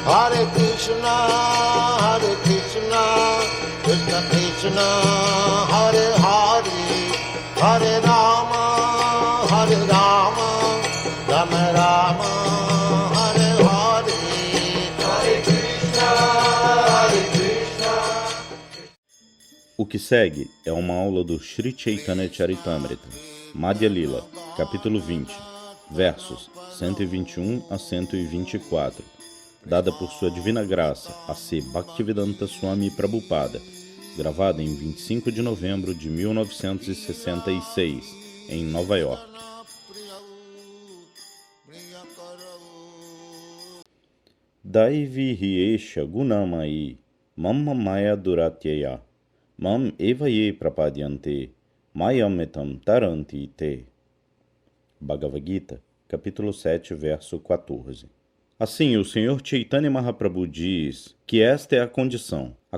Hare Krishna, Krishna Krishna, Hare Hare, Hare Rama, Rama Rama, Hare Hare, Hare Krishna, Hare Krishna. O que segue é uma aula do Sri Chaitanya Charitamrita, Madhya Lila, capítulo 20, versos 121 a 124, dada por sua divina graça a C. Bhaktivedanta Swami Prabhupada, gravada em 25 de novembro de 1966, em Nova York. Daivi hiesha gunamai mamma maya duratyaya mam evaye prapadyante mayamitam taranti te. Bhagavad Gita, capítulo 7, verso 14. Assim, o Senhor Chaitanya Mahaprabhu diz que esta é a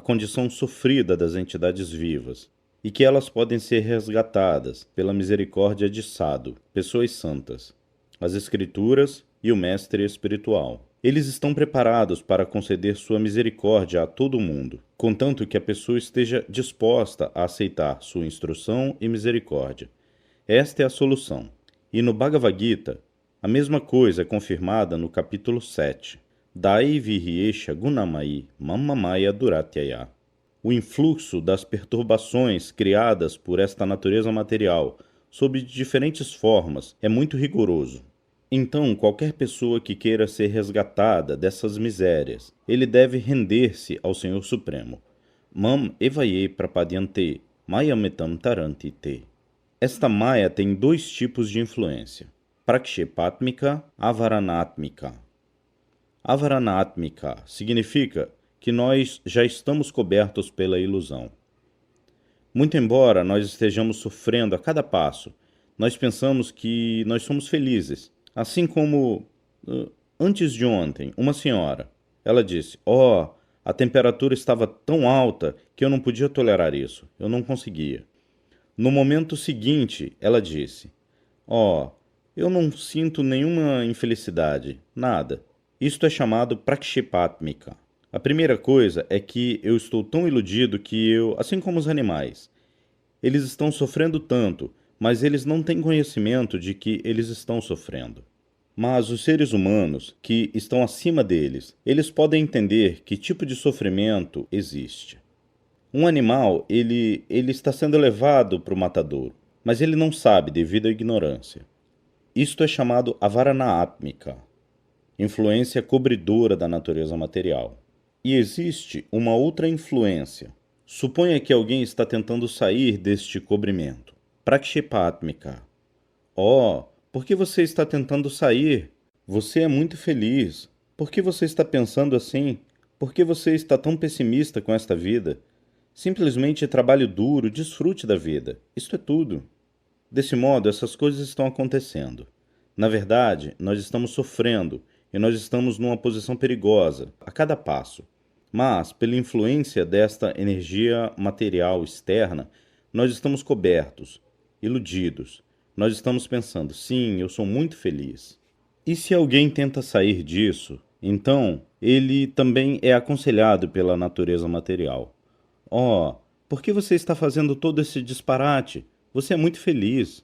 condição sofrida das entidades vivas, e que elas podem ser resgatadas pela misericórdia de Sadhu, pessoas santas, as Escrituras e o Mestre Espiritual. Eles estão preparados para conceder sua misericórdia a todo mundo, contanto que a pessoa esteja disposta a aceitar sua instrução e misericórdia. Esta é a solução. E no Bhagavad Gita, a mesma coisa é confirmada no capítulo 7. Daivi hiesha gunamai mamma maya duratyaya. O influxo das perturbações criadas por esta natureza material, sob diferentes formas, é muito rigoroso. Então, qualquer pessoa que queira ser resgatada dessas misérias, ele deve render-se ao Senhor Supremo. Mam evaye prapadyante mayamitam taranti te. Esta Maya tem dois tipos de influência: prakshepatmika, avaranatmika. Avaranatmika significa que nós já estamos cobertos pela ilusão. Muito embora nós estejamos sofrendo a cada passo, nós pensamos que nós somos felizes. Assim como, antes de ontem, uma senhora, ela disse: a temperatura estava tão alta que eu não podia tolerar isso, eu não conseguia. No momento seguinte, ela disse: eu não sinto nenhuma infelicidade, nada. Isto é chamado prakshepatmika. A primeira coisa é que eu estou tão iludido que assim como os animais, eles estão sofrendo tanto, mas eles não têm conhecimento de que eles estão sofrendo. Mas os seres humanos, que estão acima deles, eles podem entender que tipo de sofrimento existe. Um animal, ele está sendo levado para o matadouro, mas ele não sabe devido à ignorância. Isto é chamado avaranatmika, influência cobridora da natureza material. E existe uma outra influência. Suponha que alguém está tentando sair deste cobrimento. Prakshepatmika. Por que você está tentando sair? Você é muito feliz. Por que você está pensando assim? Por que você está tão pessimista com esta vida? Simplesmente trabalhe duro, desfrute da vida. Isto é tudo. Desse modo, essas coisas estão acontecendo. Na verdade, nós estamos sofrendo e nós estamos numa posição perigosa a cada passo. Mas, pela influência desta energia material externa, nós estamos cobertos, iludidos. Nós estamos pensando: sim, eu sou muito feliz. E se alguém tenta sair disso, então ele também é aconselhado pela natureza material. Por que você está fazendo todo esse disparate? Você é muito feliz.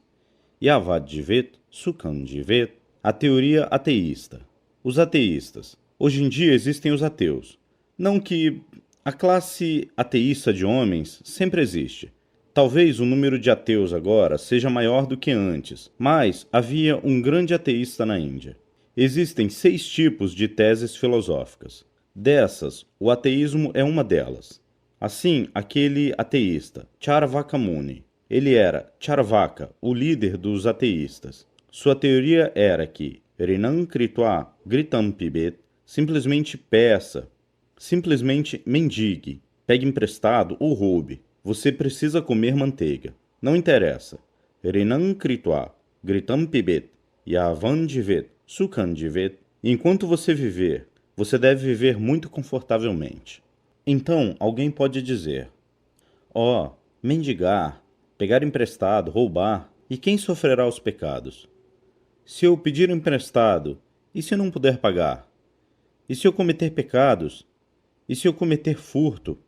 Yavad-jivet, Sukham-jivet. A teoria ateísta. Os ateístas. Hoje em dia existem os ateus. Não que a classe ateísta de homens sempre existe. Talvez o número de ateus agora seja maior do que antes, mas havia um grande ateísta na Índia. Existem 6 tipos de teses filosóficas. Dessas, o ateísmo é uma delas. Assim, aquele ateísta, Charvaka Muni, ele era Charvaka, o líder dos ateístas. Sua teoria era que Rinam Kritva Gritam Pibet, simplesmente peça, simplesmente mendigue, pegue emprestado ou roube. Você precisa comer manteiga. Não interessa. Rinam Kritva Gritam Pibet Yavan-jivet Sukham-jivet. Enquanto você viver, você deve viver muito confortavelmente. Então, alguém pode dizer: mendigar, pegar emprestado, roubar, e quem sofrerá os pecados? Se eu pedir emprestado, E se não puder pagar? E se eu cometer pecados? E se eu cometer furto?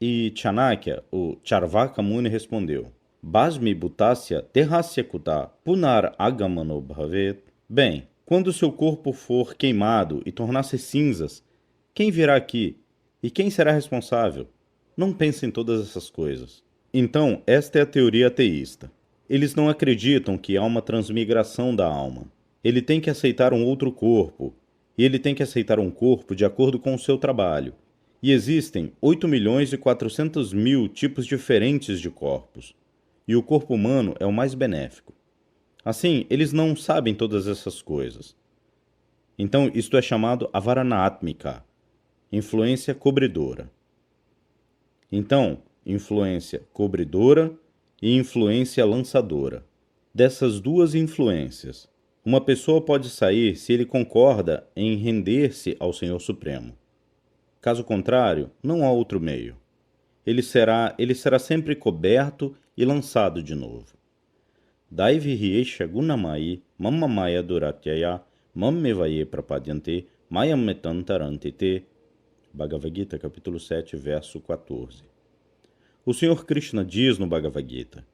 E Chanakya, o Charvaka Muni, respondeu: Basmi Bhutasya Terrasya Kuta Punar Agamano Bhavet. Bem, quando seu corpo for queimado e tornar-se cinzas, quem virá aqui? E quem será responsável? Não pense em todas essas coisas. Então, esta é a teoria ateísta. Eles não acreditam que há uma transmigração da alma. Ele tem que aceitar um outro corpo, e ele tem que aceitar um corpo de acordo com o seu trabalho. E existem 8.400.000 tipos diferentes de corpos, e o corpo humano é o mais benéfico. Assim, eles não sabem todas essas coisas. Então, isto é chamado avaranatmika, influência cobridora. Então, influência cobridora e influência lançadora. Dessas duas influências, uma pessoa pode sair se ele concorda em render-se ao Senhor Supremo. Caso contrário, não há outro meio. Ele será sempre coberto e lançado de novo. Daivihyesha gunamai mammamaya duratyaya mammevaye prapadyante mayammetantarantite. Bhagavad Gita, capítulo 7, verso 14. O Senhor Krishna diz no Bhagavad Gita: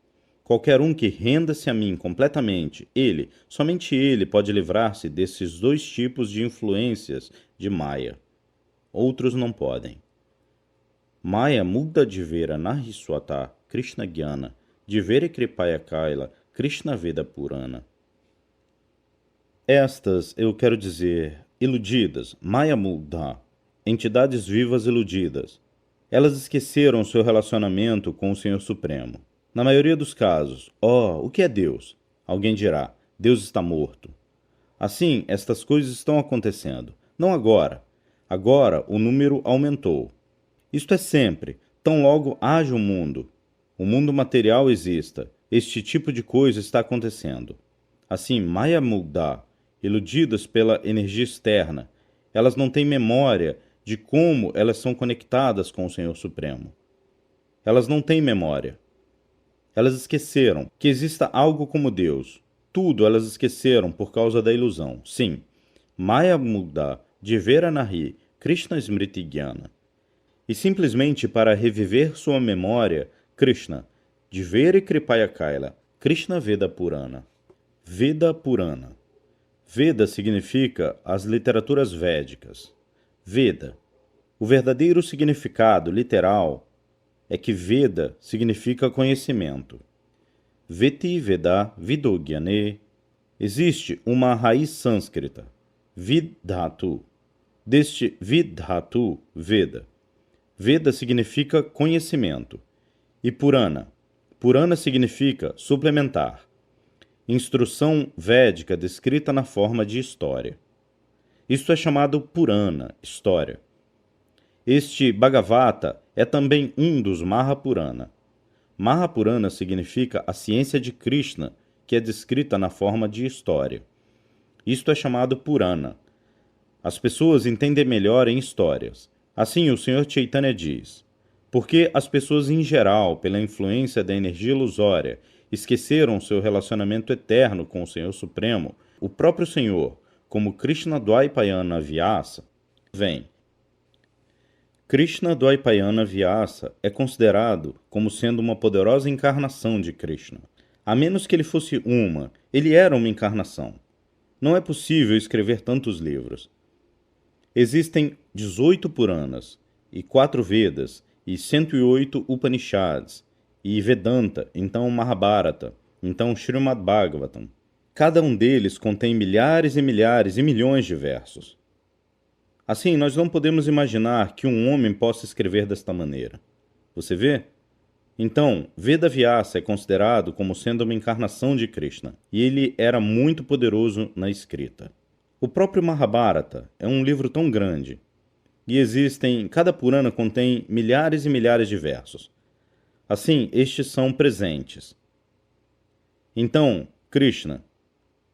qualquer um que renda-se a mim completamente, somente ele pode livrar-se desses dois tipos de influências de Maya. Outros não podem. Maya mudda divera nahiswata Krishna Gyana divere kripaya kaila Krishna Veda Purana. Estas, eu quero dizer, iludidas, Maya Mugdha, entidades vivas iludidas, elas esqueceram seu relacionamento com o Senhor Supremo. Na maioria dos casos, o que é Deus? Alguém dirá, Deus está morto. Assim, estas coisas estão acontecendo. Não agora. Agora o número aumentou. Isto é sempre, tão logo haja o mundo material exista, este tipo de coisa está acontecendo. Assim, Maya Mugdha, iludidas pela energia externa, elas não têm memória de como elas são conectadas com o Senhor Supremo. Elas não têm memória. Elas esqueceram que exista algo como Deus. Tudo elas esqueceram por causa da ilusão. Sim, Maya Mugdha Jivera Nahi Krishna Smriti Jnana. E simplesmente para reviver sua memória, Krishna, Jivere Kripaya Kaila, Krishna Veda Purana. Veda Purana. Veda significa as literaturas védicas. Veda. O verdadeiro significado literal é que Veda significa conhecimento. Veti Veda Vidogyane. Existe uma raiz sânscrita, Vidhatu. Deste Vidhatu, Veda. Veda significa conhecimento. E Purana. Purana significa suplementar. Instrução védica descrita na forma de história. Isto é chamado Purana, história. Este Bhagavata é também um dos Mahapurana. Mahapurana significa a ciência de Krishna, que é descrita na forma de história. Isto é chamado Purana. As pessoas entendem melhor em histórias. Assim, o Sr. Chaitanya diz: porque as pessoas em geral, pela influência da energia ilusória, esqueceram seu relacionamento eterno com o Senhor Supremo, o próprio Senhor, como Krishna Dvaipayana Vyasa, vem. Krishna Dvaipayana Vyasa é considerado como sendo uma poderosa encarnação de Krishna. A menos que ele fosse ele era uma encarnação. Não é possível escrever tantos livros. Existem 18 Puranas, e 4 Vedas, e 108 Upanishads, e Vedanta, então Mahabharata, então Srimad Bhagavatam. Cada um deles contém milhares e milhares e milhões de versos. Assim, nós não podemos imaginar que um homem possa escrever desta maneira. Você vê? Então, Veda Vyasa é considerado como sendo uma encarnação de Krishna, e ele era muito poderoso na escrita. O próprio Mahabharata é um livro tão grande, e cada Purana contém milhares e milhares de versos. Assim, estes são presentes. Então, Krishna,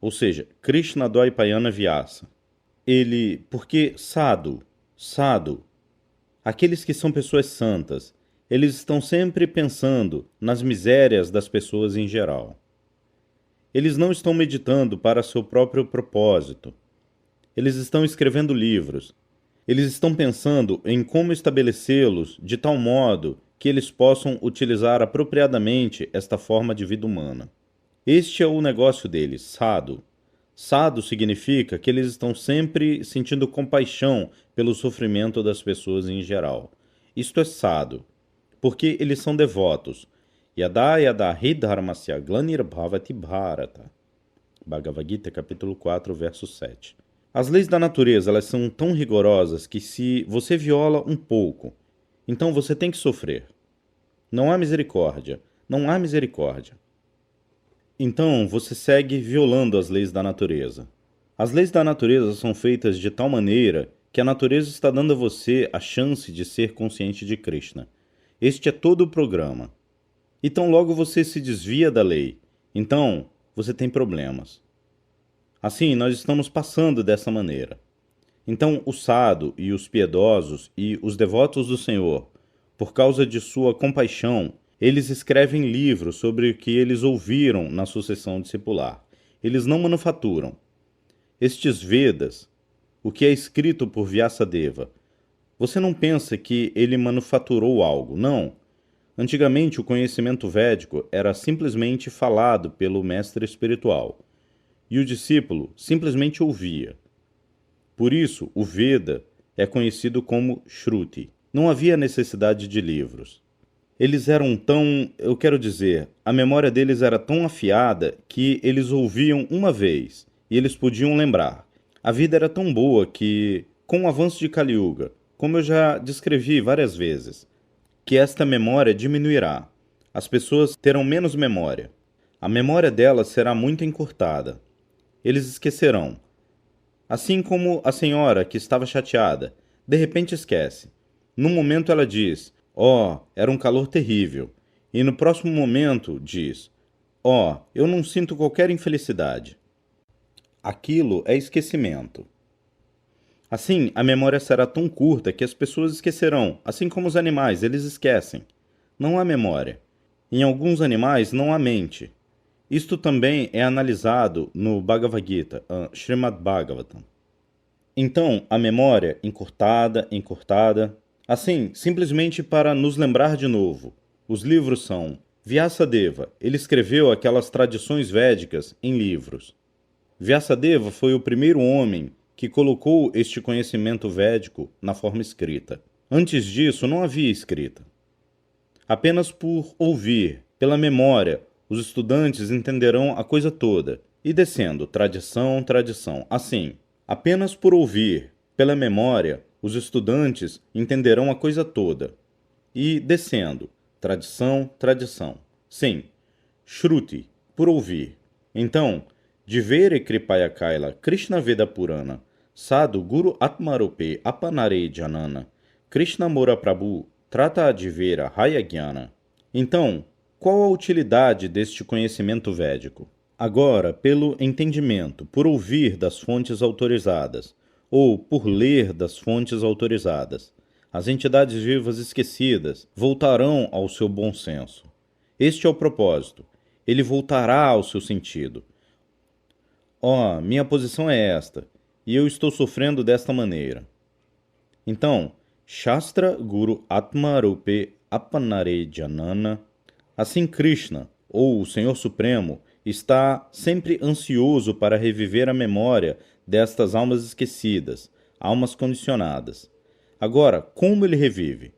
ou seja, Krishna Dvaipayana Vyasa, porque sadhu, aqueles que são pessoas santas, eles estão sempre pensando nas misérias das pessoas em geral. Eles não estão meditando para seu próprio propósito. Eles estão escrevendo livros. Eles estão pensando em como estabelecê-los de tal modo que eles possam utilizar apropriadamente esta forma de vida humana. Este é o negócio deles, sadhu. Sadhu significa que eles estão sempre sentindo compaixão pelo sofrimento das pessoas em geral. Isto é sadhu, porque eles são devotos. Yada yada hi dharmasya glanirбhavati bharata. Bhagavad Gita, capítulo 4, verso 7. As leis da natureza, elas são tão rigorosas que se você viola um pouco, então você tem que sofrer. Não há misericórdia. Não há misericórdia. Então você segue violando as leis da natureza. As leis da natureza são feitas de tal maneira que a natureza está dando a você a chance de ser consciente de Krishna. Este é todo o programa. Então logo você se desvia da lei. Então você tem problemas. Assim, nós estamos passando dessa maneira. Então, o sadhu e os piedosos e os devotos do Senhor, por causa de sua compaixão, eles escrevem livros sobre o que eles ouviram na sucessão discipular. Eles não manufaturam. Estes Vedas, o que é escrito por Vyasadeva, você não pensa que ele manufaturou algo, não. Antigamente, o conhecimento védico era simplesmente falado pelo mestre espiritual. E o discípulo simplesmente ouvia. Por isso, o Veda é conhecido como Shruti. Não havia necessidade de livros. Eles eram a memória deles era tão afiada que eles ouviam uma vez e eles podiam lembrar. A vida era tão boa que, com o avanço de Kali Yuga, como eu já descrevi várias vezes, que esta memória diminuirá. As pessoas terão menos memória. A memória delas será muito encurtada. Eles esquecerão. Assim como a senhora que estava chateada, de repente esquece. Num momento ela diz, era um calor terrível. E no próximo momento diz, eu não sinto qualquer infelicidade. Aquilo é esquecimento. Assim, a memória será tão curta que as pessoas esquecerão, assim como os animais, eles esquecem. Não há memória. Em alguns animais não há mente. Isto também é analisado no Bhagavad Gita, Srimad Bhagavatam. Então, a memória encurtada. Assim, simplesmente para nos lembrar de novo. Os livros são Vyasadeva. Ele escreveu aquelas tradições védicas em livros. Vyasadeva foi o primeiro homem que colocou este conhecimento védico na forma escrita. Antes disso, não havia escrita. Apenas por ouvir, pela memória, os estudantes entenderão a coisa toda, e descendo, tradição. Assim, apenas por ouvir, pela memória, os estudantes entenderão a coisa toda, e descendo, tradição. Sim, Shruti, por ouvir. Então, Divere Kripaya Kaila Krishna Veda Purana, Sadhu Guru Atmarupe Apanare Janana, Krishna Mora Prabhu Trata Adivera Hayagyana. Então, qual a utilidade deste conhecimento védico? Agora, pelo entendimento, por ouvir das fontes autorizadas, ou por ler das fontes autorizadas, as entidades vivas esquecidas voltarão ao seu bom senso. Este é o propósito. Ele voltará ao seu sentido. Minha posição é esta, e eu estou sofrendo desta maneira. Então, Shastra Guru Atma Rupe Apanare Janana. Assim Krishna, ou o Senhor Supremo, está sempre ansioso para reviver a memória destas almas esquecidas, almas condicionadas. Agora, como ele revive?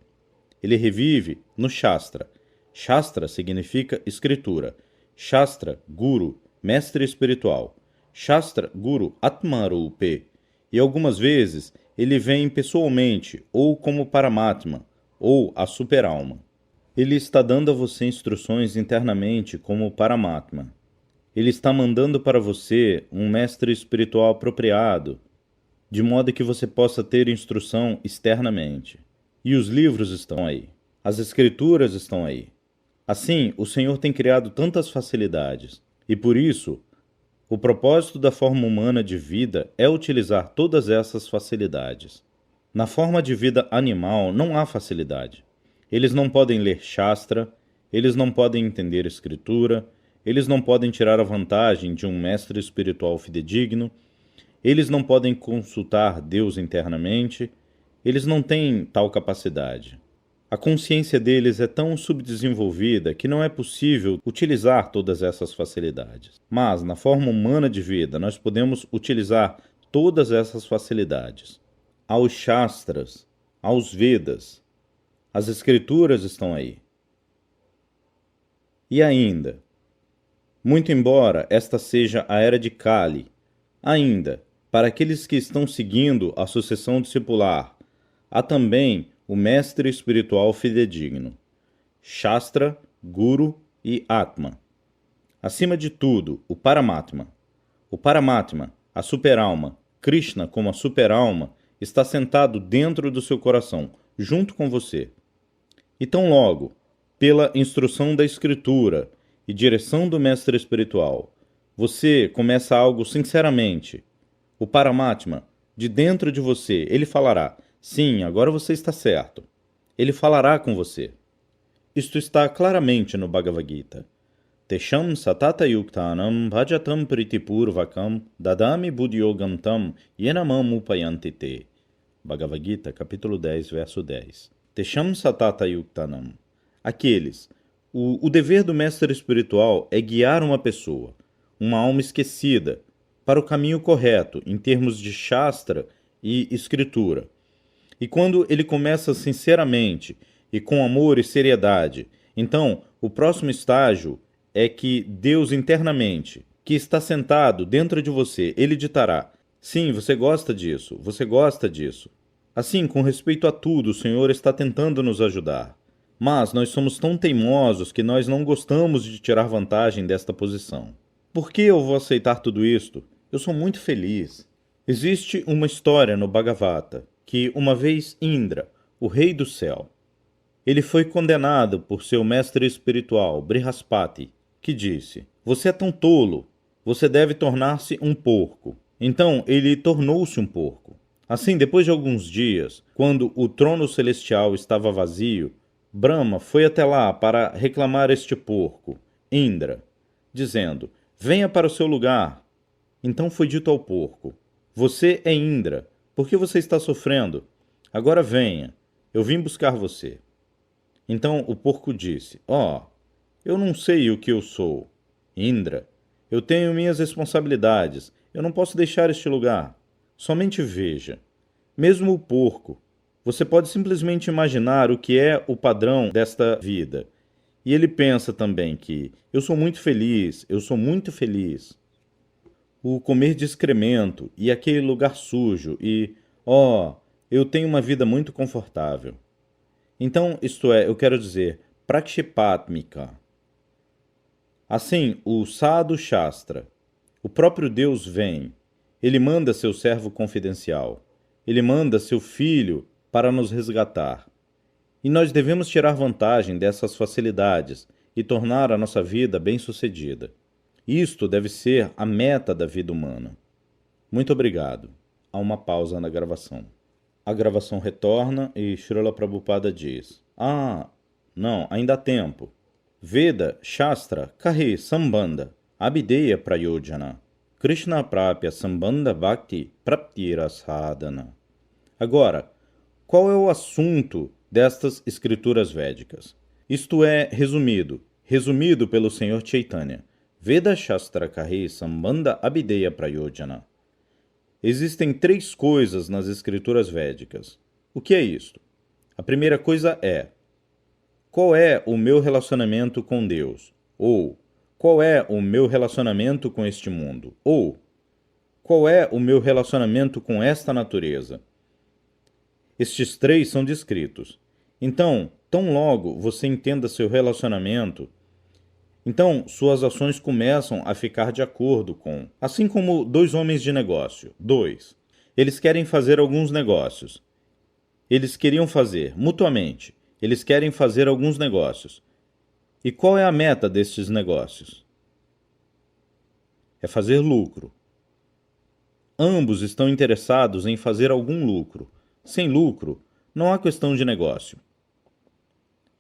Ele revive no Shastra. Shastra significa escritura. Shastra, Guru, mestre espiritual. Shastra, Guru, Atmarupe. E algumas vezes ele vem pessoalmente, ou como Paramatma, ou a superalma. Ele está dando a você instruções internamente como Paramatma. Ele está mandando para você um mestre espiritual apropriado, de modo que você possa ter instrução externamente. E os livros estão aí. As escrituras estão aí. Assim, o Senhor tem criado tantas facilidades. E por isso, o propósito da forma humana de vida é utilizar todas essas facilidades. Na forma de vida animal não há facilidade. Eles não podem ler Shastra, eles não podem entender escritura, eles não podem tirar a vantagem de um mestre espiritual fidedigno, eles não podem consultar Deus internamente, eles não têm tal capacidade. A consciência deles é tão subdesenvolvida que não é possível utilizar todas essas facilidades. Mas, na forma humana de vida, nós podemos utilizar todas essas facilidades. Aos Shastras, aos Vedas, as Escrituras estão aí. E ainda, muito embora esta seja a era de Kali, ainda, para aqueles que estão seguindo a sucessão discipular, há também o mestre espiritual fidedigno, Shastra, Guru e Atma. Acima de tudo, o Paramatma. O Paramatma, a superalma, Krishna como a superalma, está sentado dentro do seu coração, junto com você. E tão logo, pela instrução da Escritura e direção do mestre espiritual, você começa algo sinceramente. O Paramatma, de dentro de você, ele falará: sim, agora você está certo. Ele falará com você. Isto está claramente no Bhagavad Gita. Tesham satata yuktanam bhajatam pritipurvakam dadami buddhyogam tam yenamam upayanti te. Bhagavad Gita, capítulo 10, verso 10. Tesham satata yuktanam. Aqueles. O dever do mestre espiritual é guiar uma pessoa, uma alma esquecida, para o caminho correto, em termos de Shastra e Escritura. E quando ele começa sinceramente e com amor e seriedade, então o próximo estágio é que Deus internamente, que está sentado dentro de você, ele ditará: sim, você gosta disso, você gosta disso. Assim, com respeito a tudo, o Senhor está tentando nos ajudar. Mas nós somos tão teimosos que nós não gostamos de tirar vantagem desta posição. Por que eu vou aceitar tudo isto? Eu sou muito feliz. Existe uma história no Bhagavata que uma vez Indra, o rei do céu, ele foi condenado por seu mestre espiritual, Brihaspati, que disse: você é tão tolo, você deve tornar-se um porco. Então ele tornou-se um porco. Assim, depois de alguns dias, quando o trono celestial estava vazio, Brahma foi até lá para reclamar este porco, Indra, dizendo: venha para o seu lugar. Então foi dito ao porco: você é Indra, por que você está sofrendo? Agora venha, eu vim buscar você. Então o porco disse: eu não sei o que eu sou. Indra, eu tenho minhas responsabilidades, eu não posso deixar este lugar. Somente veja. Mesmo o porco, você pode simplesmente imaginar o que é o padrão desta vida. E ele pensa também que eu sou muito feliz, eu sou muito feliz. O comer de excremento e aquele lugar sujo e, eu tenho uma vida muito confortável. Então, isto é, eu quero dizer, Prakshipatmika. Assim, o Sadhu Shastra, o próprio Deus vem, ele manda seu servo confidencial, ele manda seu filho para nos resgatar. E nós devemos tirar vantagem dessas facilidades e tornar a nossa vida bem-sucedida. Isto deve ser a meta da vida humana. Muito obrigado. Há uma pausa na gravação. A gravação retorna e Srila Prabhupada diz: não, ainda há tempo. Veda, Shastra, Kahe, Sambandha, Abhideya Prayojana, Krishna Prapya Sambandha Bhakti Praptira Sadhana. Agora, qual é o assunto destas escrituras védicas? Isto é resumido pelo Senhor Chaitanya. Veda Shastra Kahe Sambandha Abhideya Prayojana. Existem 3 coisas nas escrituras védicas. O que é isto? A primeira coisa é: qual é o meu relacionamento com Deus? Ou, qual é o meu relacionamento com este mundo? Ou, qual é o meu relacionamento com esta natureza? Estes 3 são descritos. Então, tão logo você entenda seu relacionamento, então suas ações começam a ficar de acordo com... Assim como 2 homens de negócio. 2. Eles querem fazer alguns negócios. Eles queriam fazer, mutuamente, eles querem fazer alguns negócios. E qual é a meta destes negócios? É fazer lucro. Ambos estão interessados em fazer algum lucro. Sem lucro, não há questão de negócio.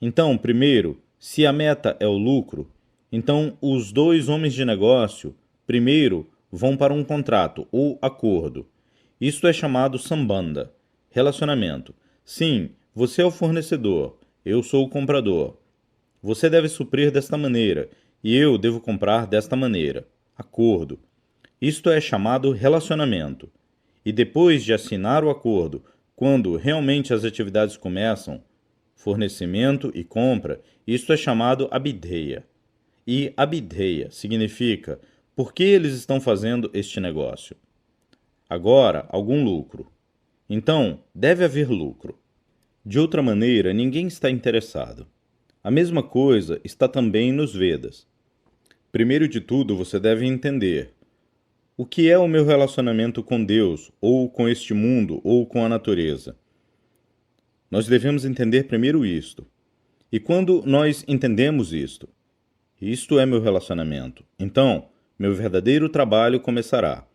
Então, primeiro, se a meta é o lucro, então os 2 homens de negócio, primeiro, vão para um contrato ou acordo. Isto é chamado sambandha, relacionamento. Sim, você é o fornecedor, eu sou o comprador. Você deve suprir desta maneira, e eu devo comprar desta maneira. Acordo. Isto é chamado relacionamento. E depois de assinar o acordo, quando realmente as atividades começam, fornecimento e compra, isto é chamado abhideya. E abhideya significa por que eles estão fazendo este negócio. Agora, algum lucro. Então, deve haver lucro. De outra maneira, ninguém está interessado. A mesma coisa está também nos Vedas. Primeiro de tudo, você deve entender o que é o meu relacionamento com Deus, ou com este mundo, ou com a natureza. Nós devemos entender primeiro isto. E quando nós entendemos isto é meu relacionamento, então meu verdadeiro trabalho começará.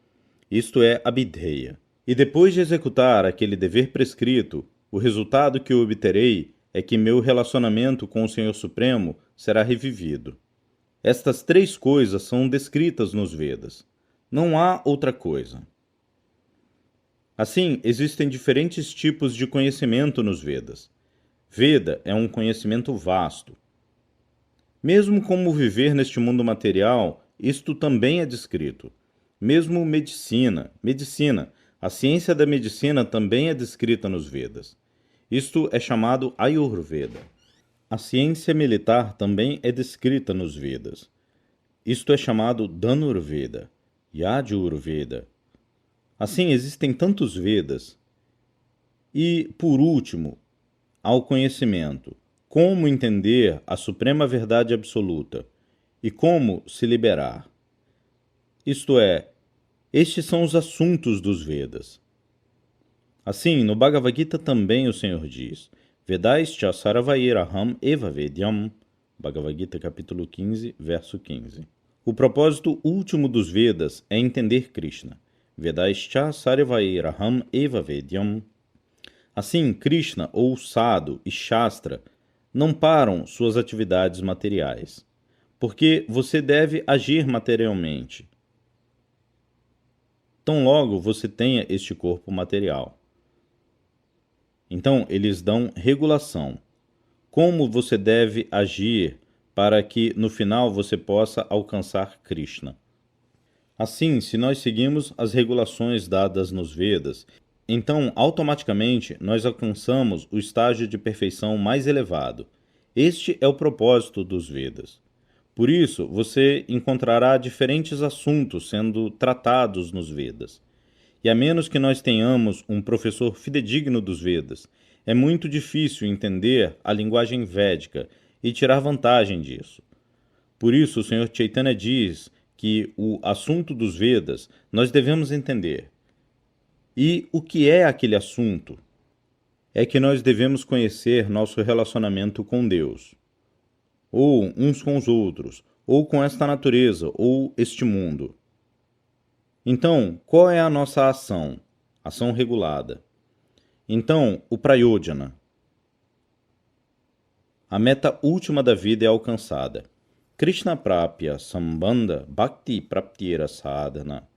Isto é abhideya. E depois de executar aquele dever prescrito, o resultado que eu obterei é que meu relacionamento com o Senhor Supremo será revivido. Estas três coisas são descritas nos Vedas. Não há outra coisa. Assim, existem diferentes tipos de conhecimento nos Vedas. Veda é um conhecimento vasto. Mesmo como viver neste mundo material, isto também é descrito. Mesmo medicina, a ciência da medicina também é descrita nos Vedas. Isto é chamado Ayurveda. A ciência militar também é descrita nos Vedas. Isto é chamado Dhanurveda, Yajurveda. Assim, existem tantos Vedas. E, por último, ao conhecimento. Como entender a suprema verdade absoluta e como se liberar. Isto é, estes são os assuntos dos Vedas. Assim, no Bhagavad Gita também o Senhor diz: Vedaischa sarvairaham eva vedyam. Bhagavad Gita, capítulo 15, verso 15. O propósito último dos Vedas é entender Krishna. Vedaischa sarvairaham eva vedyam. Assim, Krishna, ou Sadhu e Shastra não param suas atividades materiais, porque você deve agir materialmente. Tão logo você tenha este corpo material. Então, eles dão regulação. Como você deve agir para que, no final, você possa alcançar Krishna. Assim, se nós seguimos as regulações dadas nos Vedas, então, automaticamente, nós alcançamos o estágio de perfeição mais elevado. Este é o propósito dos Vedas. Por isso, você encontrará diferentes assuntos sendo tratados nos Vedas. E a menos que nós tenhamos um professor fidedigno dos Vedas, é muito difícil entender a linguagem védica e tirar vantagem disso. Por isso, o Sr. Chaitanya diz que o assunto dos Vedas nós devemos entender. E o que é aquele assunto? É que nós devemos conhecer nosso relacionamento com Deus, ou uns com os outros, ou com esta natureza, ou este mundo. Então, qual é a nossa ação? Ação regulada. Então, o prayojana. A meta última da vida é alcançada. Krishna Prapya Sambandha Bhakti Praptira Sadhana.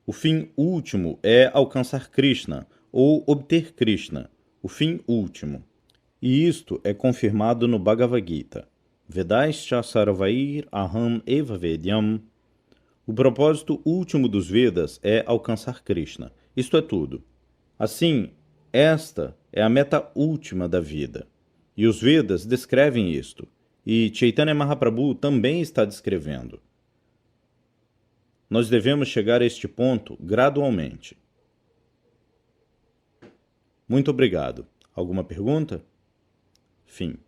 O fim último é alcançar Krishna, ou obter Krishna, o fim último. E isto é confirmado no Bhagavad Gita. Vedaischa sarvair aham eva vedyam. O propósito último dos Vedas é alcançar Krishna. Isto é tudo. Assim, esta é a meta última da vida. E os Vedas descrevem isto. E Chaitanya Mahaprabhu também está descrevendo. Nós devemos chegar a este ponto gradualmente. Muito obrigado. Alguma pergunta? Fim.